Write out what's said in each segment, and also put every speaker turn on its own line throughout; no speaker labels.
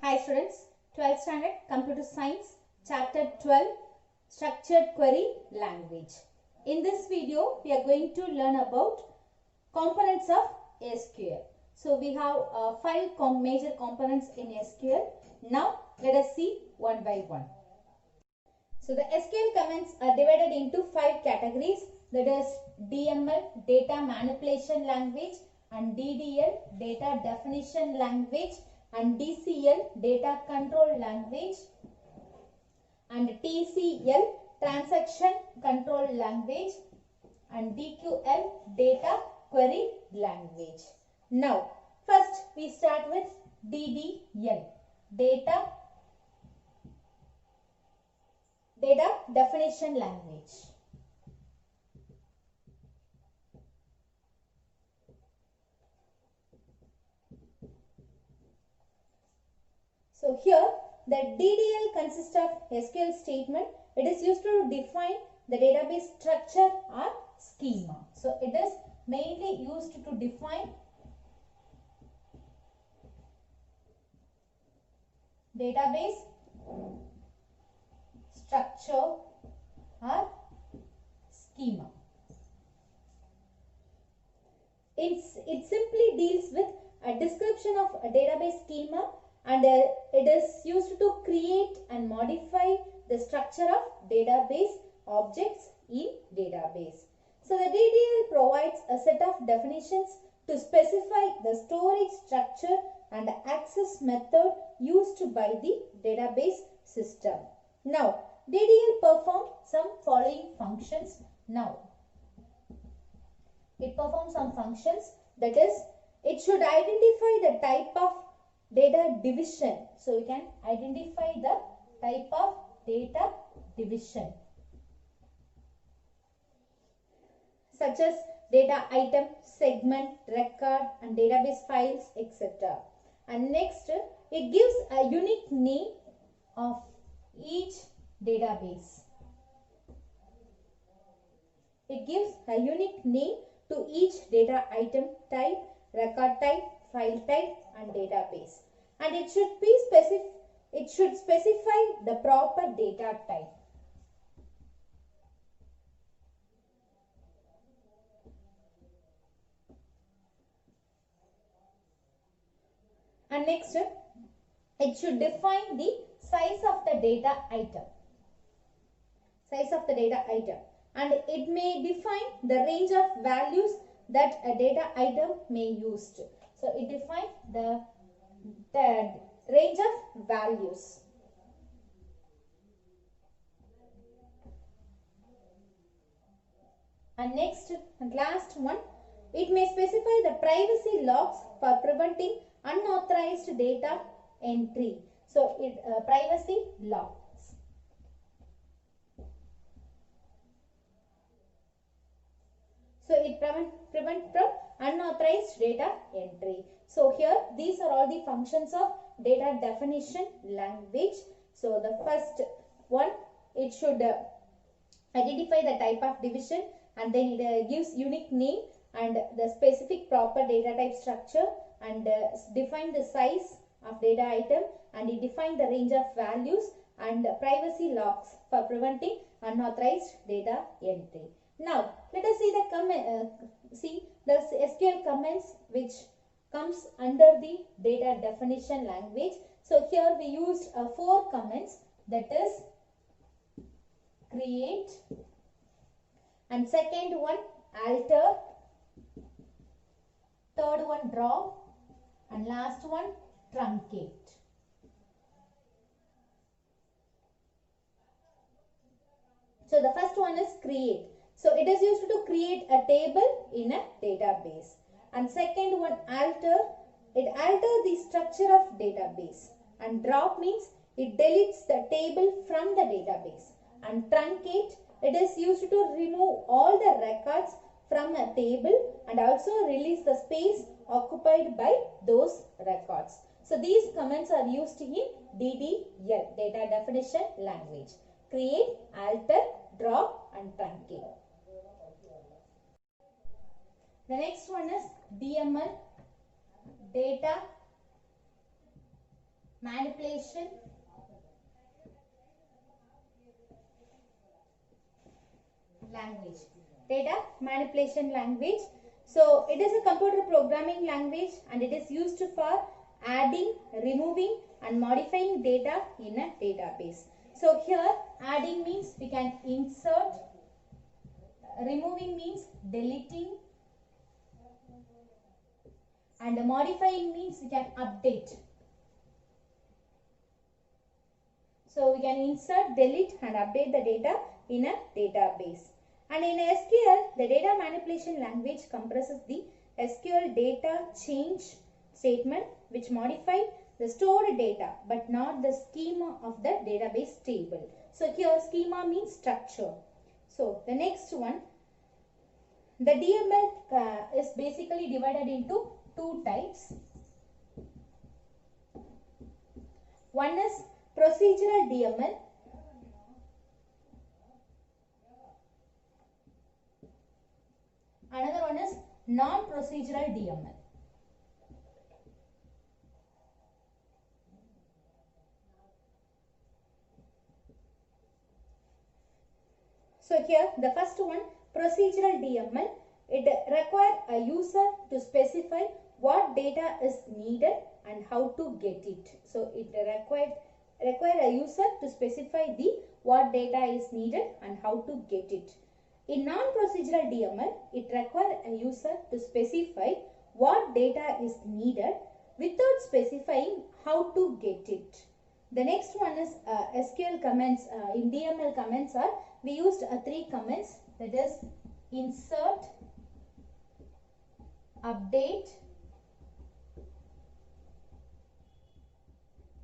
Hi students, 12th standard Computer Science Chapter 12 Structured Query Language. In this video, we are going to learn about components of SQL. So we have 5 major components in SQL. Now let us see one by one. So the SQL commands are divided into 5 categories, that is DML, Data Manipulation Language, and DDL, Data Definition Language, and DCL, Data Control Language, and TCL, Transaction Control Language, and DQL, Data Query Language. Now, first we start with DDL, Data Definition Language. So here the DDL consists of SQL statement. It is used to define the database structure or schema. So it is mainly used to define database structure or schema. It simply deals with a description of a database schema, and it is used to create and modify the structure of database objects in database. So the DDL provides a set of definitions to specify the storage structure and access method used by the database system. Now DDL performs some following functions. Now it performs some functions, that is, it should identify the type of data division. So we can identify the type of data division, such as data item, segment, record, and database files, etc. And next, it gives a unique name of each database. It gives a unique name to each data item type, record type, file type, and database. And it should specify the proper data type. And next, it should define the size of the data item. Size of the data item. And it may define the range of values that a data item may use. So it defines the range of values. And next and last one, it may specify the privacy logs for preventing unauthorized data entry. So privacy logs. So it prevent from unauthorized data entry. So here these are all the functions of data definition language. So the first one, it should identify the type of division, and then it gives unique name and the specific proper data type structure, and define the size of data item, and it define the range of values, and privacy logs for preventing unauthorized data entry. Now let us see the SQL comments which comes under the data definition language. So here we used 4 comments, that is create, and second one alter, third one drop, and last one truncate. So the first one is create. So it is used to create a table in a database. And second one alter, it alters the structure of database. And drop means it deletes the table from the database. And truncate, it is used to remove all the records from a table and also release the space occupied by those records. So these commands are used in DDL, Data Definition Language. Create, alter, drop, and truncate. The next one is DML, Data manipulation language. Data manipulation language. So it is a computer programming language and it is used for adding, removing and modifying data in a database. So here adding means we can insert, removing means deleting, and modifying means we can update. So we can insert, delete and update the data in a database. And in SQL, the data manipulation language compresses the SQL data change statement which modify the stored data but not the schema of the database table. So here schema means structure. So the next one, the DML is basically divided into two types. One is procedural DML. Another one is non-procedural DML. So here the first one, procedural DML, it requires a user to specify what data is needed and how to get it. So it require a user to specify what data is needed and how to get it. In non-procedural DML, it requires a user to specify what data is needed without specifying how to get it. The next one is SQL comments. In DML comments we used three comments, that is insert, update,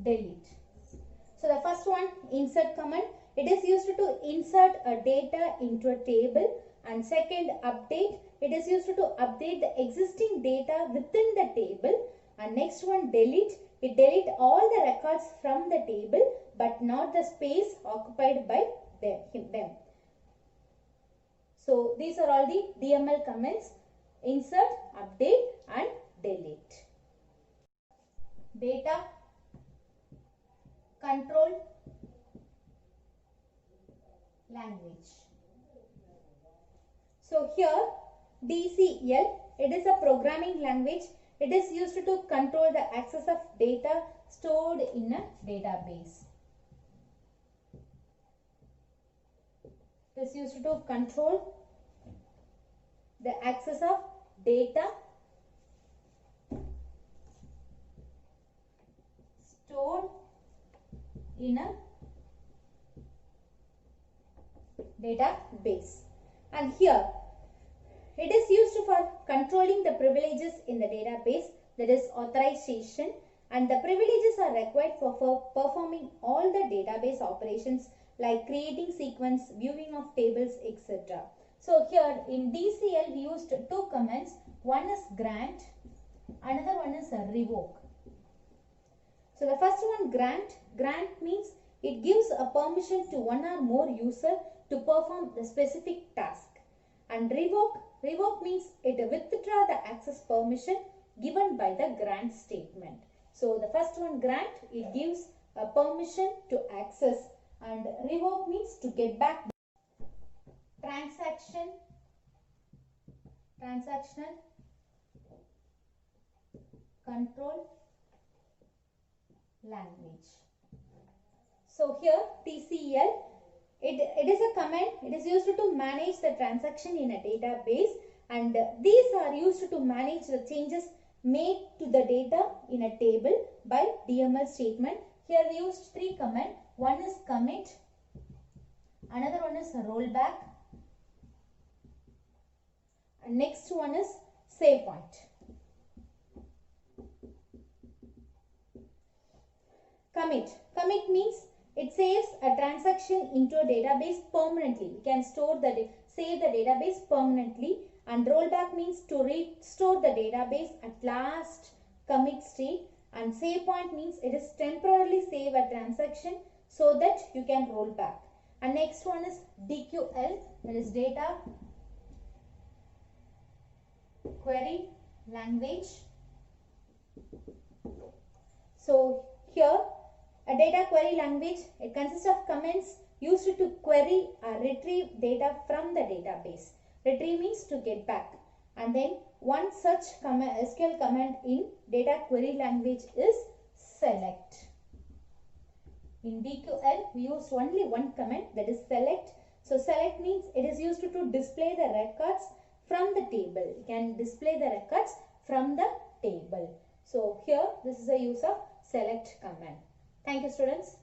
delete. So the first one, insert command, it is used to insert a data into a table, and second, update, it is used to update the existing data within the table, and next one, delete, it deletes all the records from the table but not the space occupied by them. So these are all the DML commands: insert, update and delete. Data control language. So here DCL, it is a programming language. It is used to control the access of data stored in a database. It is used to control the access of data stored in a database. And here it is used for controlling the privileges in the database, that is authorization, and the privileges are required for performing all the database operations like creating sequence, viewing of tables, etc. So here in DCL we used two commands. One is grant, another one is revoke. So the first one, grant means it gives a permission to one or more user to perform the specific task. And revoke means it withdraw the access permission given by the grant statement. So the first one, grant, it gives a permission to access, and revoke means to get back. Transactional control language. So here TCL, it is a command. It is used to manage the transaction in a database, and these are used to manage the changes made to the data in a table by DML statement. Here we used three commands. One is commit, another one is rollback, and next one is save point. Commit means it saves a transaction into a database permanently. We can save the database permanently. And rollback means to restore the database at last commit state. And save point means it is temporarily save a transaction so that you can roll back. And next one is DQL, that is data query language. So Here, a data query language, it consists of commands used to query or retrieve data from the database. Retrieve means to get back. And then one such SQL command in data query language is select. In DQL, we use only one command, that is select. So select means it is used to display the records from the table. You can display the records from the table. So here, this is the use of select command. Thank you, students.